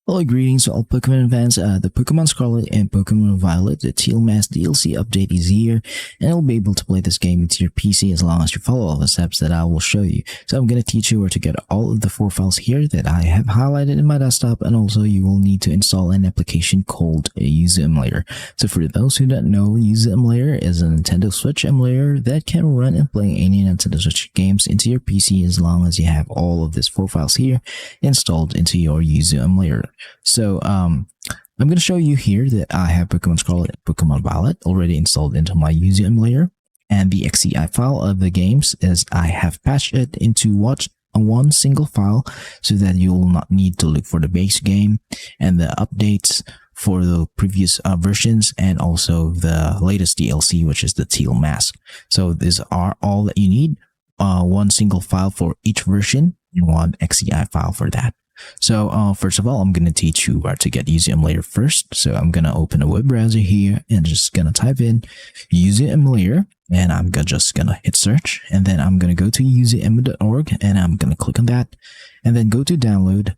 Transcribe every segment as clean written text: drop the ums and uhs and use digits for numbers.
Hello, greetings to all Pokemon fans. The Pokemon Scarlet and Pokemon Violet, the Teal Mask DLC update is here, and you'll be able to play this game into your PC as long as you follow all the steps that I will show you. So I'm going to teach you where to get all of the 4 files here that I have highlighted in my desktop, and also you will need to install an application called a Yuzu Emulator. So for those who don't know, Yuzu Emulator is a Nintendo Switch emulator that can run and play any Nintendo Switch games into your PC as long as you have all of these 4 files here installed into your Yuzu Emulator. So I'm going to show you here that I have Pokemon Scarlet and Pokemon Violet already installed into my Yuzu emulator, and the XCI file of the games is I have patched it into one single file so that you will not need to look for the base game and the updates for the previous versions, and also the latest DLC, which is the Teal Mask. So these are all that you need, one single file for each version and one XCI file for that. So first of all, I'm going to teach you where to get Yuzu Emulator first. So I'm going to open a web browser here and just going to type in Yuzu Emulator, and I'm just going to hit search, and then I'm going to go to yuzuemu.org and I'm going to click on that, and then go to download,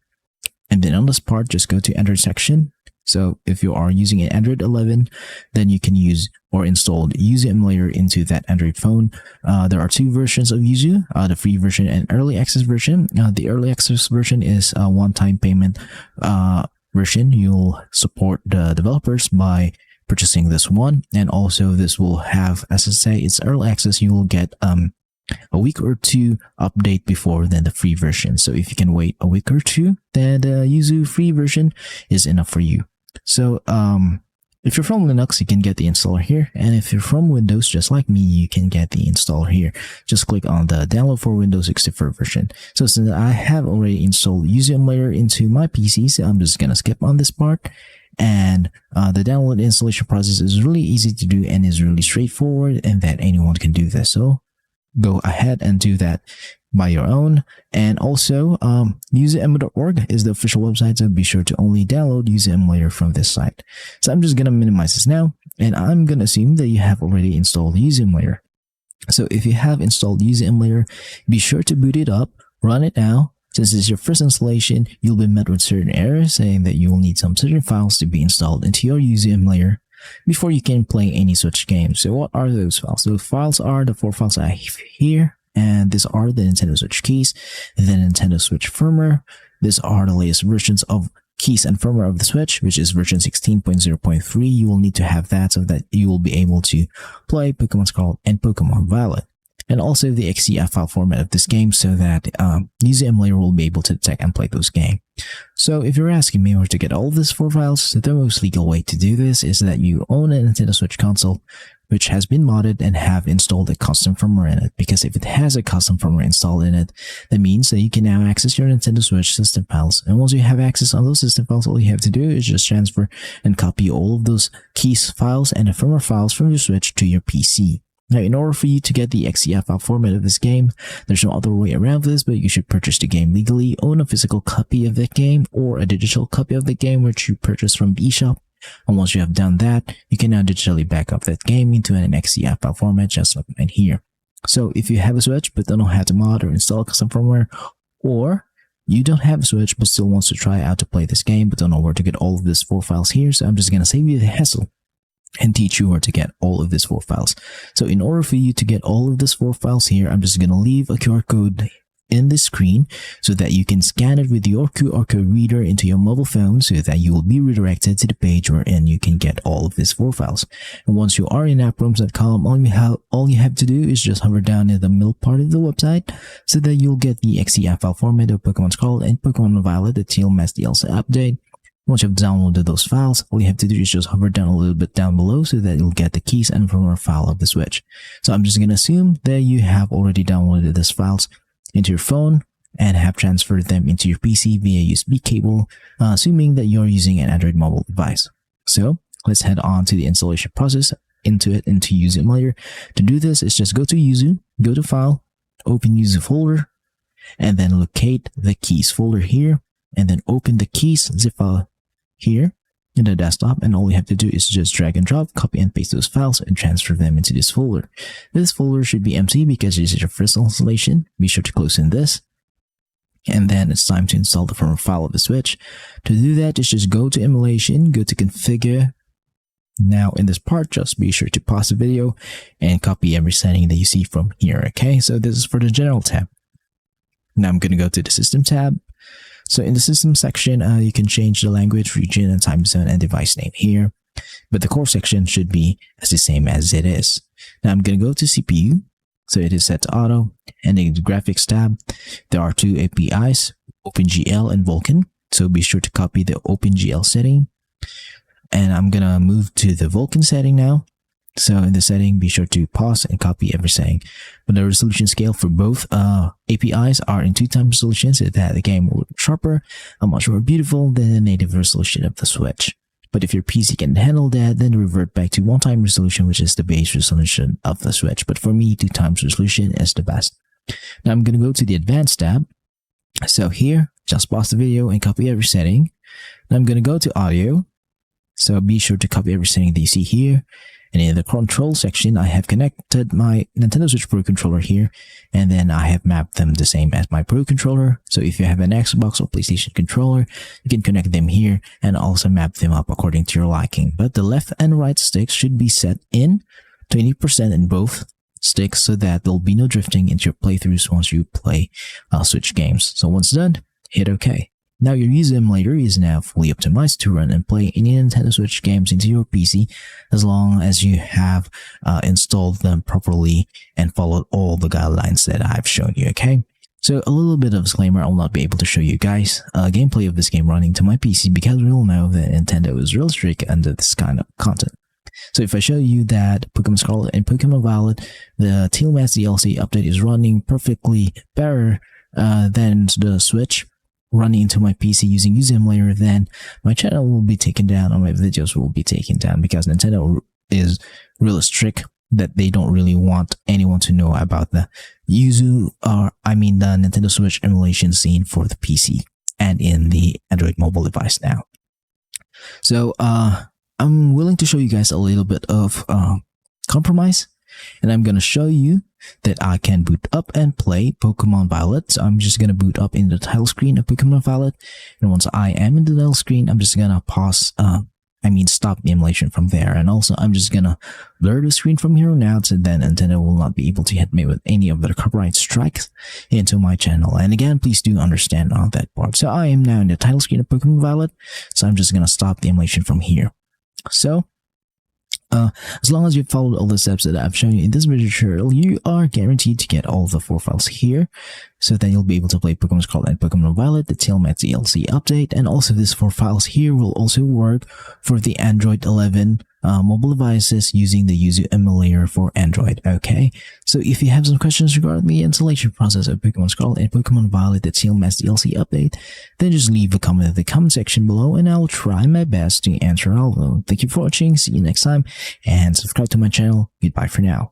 and then on this part just go to Android section. So if you are using an Android 11, then you can use or install Yuzu Emulator into that Android phone. There are 2 versions of Yuzu, the free version and early access version. The early access version is a one-time payment version. You'll support the developers by purchasing this one, and also this will have, as I say, it's early access. You will get a week or 2 update before than the free version. So if you can wait a week or 2, then the Yuzu free version is enough for you. So if you're from Linux, you can get the installer here, and if you're from Windows just like me, you can get the installer here. Just click on the download for Windows 64 version. So since I have already installed Yuzu Emulator into my PC, so I'm just gonna skip on this part. And the download installation process is really easy to do and is really straightforward, and that anyone can do this. So go ahead and do that by your own. And also yuzuemu.org is the official website, so be sure to only download Yuzu Emulator from this site. So I'm just going to minimize this now, and I'm going to assume that you have already installed Yuzu Emulator. So if you have installed Yuzu Emulator, be sure to boot it up, run it now. Since it's your first installation, you'll be met with certain errors saying that you will need some certain files to be installed into your Yuzu Emulator before you can play any Switch game. So what are those files? Those files are the 4 files I have here, and these are the Nintendo Switch keys, the Nintendo Switch firmware. These are the latest versions of keys and firmware of the Switch, which is version 16.0.3. You will need to have that so that you will be able to play Pokemon Scarlet and Pokemon Violet. And also the XCI file format of this game, so that Yuzu Emulator will be able to detect and play those games. So if you're asking me where to get all of these 4 files, the most legal way to do this is that you own a Nintendo Switch console which has been modded and have installed a custom firmware in it. Because if it has a custom firmware installed in it, that means that you can now access your Nintendo Switch system files. And once you have access on those system files, all you have to do is just transfer and copy all of those keys files and the firmware files from your Switch to your PC. Now, in order for you to get the XCI file format of this game, there's no other way around this, but you should purchase the game legally, own a physical copy of that game, or a digital copy of the game which you purchase from the eShop. And once you have done that, you can now digitally back up that game into an XCI file format just like mine here. So if you have a Switch but don't know how to mod or install custom firmware, or you don't have a Switch but still wants to try out to play this game but don't know where to get all of these 4 files here, so I'm just going to save you the hassle and teach you where to get all of these 4 files. So in order for you to get all of these 4 files here, I'm just going to leave a QR code in the screen so that you can scan it with your QR code reader into your mobile phone, so that you will be redirected to the page wherein you can get all of these 4 files. And once you are in approoms.com, all you have to do is just hover down in the middle part of the website so that you'll get the XCI file format of Pokemon Scarlet and Pokemon Violet, the Teal Mask DLC update. Once you've downloaded those files, all you have to do is just hover down a little bit down below so that you'll get the keys and firmware file of the Switch. So I'm just going to assume that you have already downloaded these files into your phone and have transferred them into your PC via USB cable, assuming that you're using an Android mobile device. So let's head on to the installation process into Yuzu Emulator. To do this, is just go to Yuzu, go to File, open Yuzu folder, and then locate the keys folder here, and then open the keys zip file here in the desktop, and all you have to do is just drag and drop, copy and paste those files and transfer them into this folder. This folder should be empty because this is your first installation. Be sure to close in this, and then it's time to install the firmware file of the Switch. To do that, just go to emulation, go to configure. Now in this part, just be sure to pause the video and copy every setting that you see from here. Okay, so this is for the general tab. Now I'm going to go to the system tab. So in the system section, you can change the language, region, and time zone and device name here. But the core section should be as the same as it is. Now I'm going to go to CPU. So it is set to auto. And in the graphics tab, there are two APIs, OpenGL and Vulkan. So be sure to copy the OpenGL setting. And I'm going to move to the Vulkan setting now. So in the setting, be sure to pause and copy every setting. But the resolution scale for both APIs are in 2x resolution, so that the game will look sharper and much more beautiful than the native resolution of the Switch. But if your PC can handle that, then revert back to 1x resolution, which is the base resolution of the Switch. But for me, 2x resolution is the best. Now I'm going to go to the advanced tab. So here, just pause the video and copy every setting. Now I'm going to go to audio. So be sure to copy every setting that you see here. And in the control section, I have connected my Nintendo Switch Pro controller here, and then I have mapped them the same as my Pro controller. So if you have an Xbox or PlayStation controller, you can connect them here and also map them up according to your liking. But the left and right sticks should be set in 20% in both sticks so that there'll be no drifting into your playthroughs once you play Switch games. So once done, hit OK. Now your Yuzu Emulator is now fully optimized to run and play any Nintendo Switch games into your PC as long as you have installed them properly and followed all the guidelines that I've shown you, okay? So a little bit of disclaimer, I will not be able to show you guys gameplay of this game running to my PC because we all know that Nintendo is real strict under this kind of content. So if I show you that Pokemon Scarlet and Pokemon Violet, the Teal Mask DLC update is running perfectly better than the Switch, running into my PC using Yuzu Emulator, then my channel will be taken down or my videos will be taken down because Nintendo is really strict that they don't really want anyone to know about the the Nintendo Switch emulation scene for the PC and in the Android mobile device now. So I'm willing to show you guys a little bit of compromise, and I'm going to show you that I can boot up and play Pokemon Violet. So I'm just going to boot up in the title screen of Pokemon Violet. And once I am in the title screen, I'm just going to pause, stop the emulation from there. And also I'm just going to blur the screen from here on out, so then Nintendo will not be able to hit me with any of their copyright strikes into my channel. And again, please do understand on that part. So I am now in the title screen of Pokemon Violet. So I'm just going to stop the emulation from here. So as long as you followed all the steps that I've shown you in this video tutorial, you are guaranteed to get all the 4 files here, so that you'll be able to play Pokemon Scarlet and Pokemon Violet, the Teal Mask DLC update, and also these 4 files here will also work for the Android 11 mobile devices using the Yuzu Emulator for Android, okay? So if you have some questions regarding the installation process of Pokemon Scarlet and Pokemon Violet, the Teal Mask DLC update, then just leave a comment in the comment section below and I'll try my best to answer all of them. Thank you for watching, see you next time, and subscribe to my channel. Goodbye for now.